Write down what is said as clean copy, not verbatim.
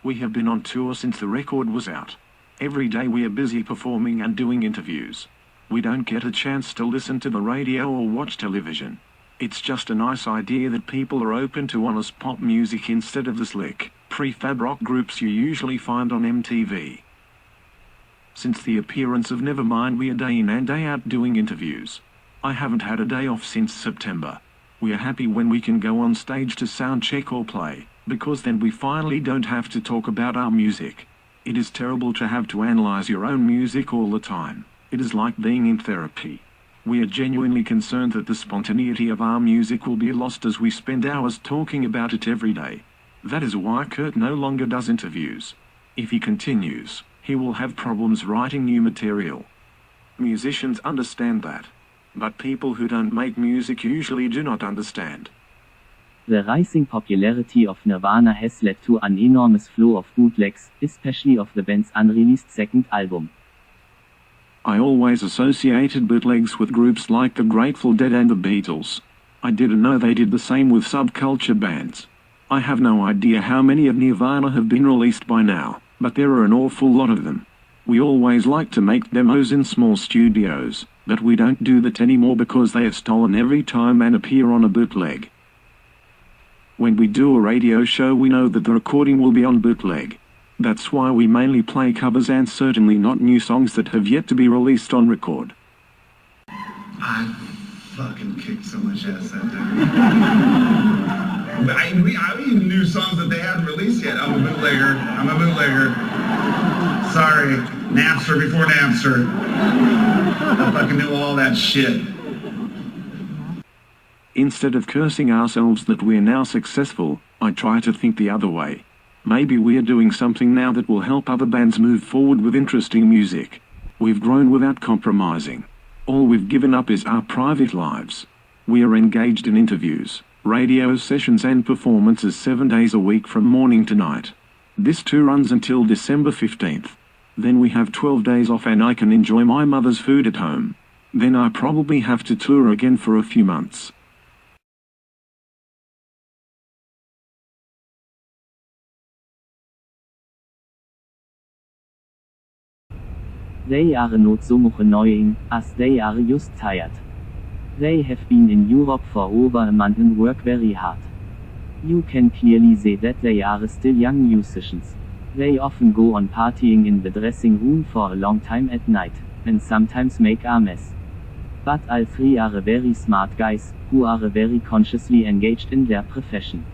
We have been on tour since the record was out. Every day we are busy performing and doing interviews. We don't get a chance to listen to the radio or watch television. It's just a nice idea that people are open to honest pop music instead of the slick, prefab rock groups you usually find on MTV. Since the appearance of Nevermind, we are day in and day out doing interviews. I haven't had a day off since September. We are happy when we can go on stage to sound check or play, because then we finally don't have to talk about our music. It is terrible to have to analyze your own music all the time. It is like being in therapy. We are genuinely concerned that the spontaneity of our music will be lost as we spend hours talking about it every day. That is why Kurt no longer does interviews. If he continues, he will have problems writing new material. Musicians understand that. But people who don't make music usually do not understand. The rising popularity of Nirvana has led to an enormous flow of bootlegs, especially of the band's unreleased second album. I always associated bootlegs with groups like the Grateful Dead and the Beatles. I didn't know they did the same with subculture bands. I have no idea how many of Nirvana have been released by now, but there are an awful lot of them. We always like to make demos in small studios, but we don't do that anymore because they are stolen every time and appear on a bootleg. When we do a radio show, we know that the recording will be on bootleg. That's why we mainly play covers and certainly not new songs that have yet to be released on record. I fucking kicked so much ass that day. I even knew songs that they hadn't released yet. I'm a bootlegger. Sorry, Napster before Napster. I fucking knew all that shit. Instead of cursing ourselves that we are now successful, I try to think the other way. Maybe we are doing something now that will help other bands move forward with interesting music. We've grown without compromising. All we've given up is our private lives. We are engaged in interviews, radio sessions and performances 7 days a week from morning to night. This tour runs until December 15th. Then we have 12 days off and I can enjoy my mother's food at home. Then I probably have to tour again for a few months. They are not so much annoying, as they are just tired. They have been in Europe for over a month and work very hard. You can clearly see that they are still young musicians. They often go on partying in the dressing room for a long time at night, and sometimes make a mess. But all three are very smart guys, who are very consciously engaged in their profession.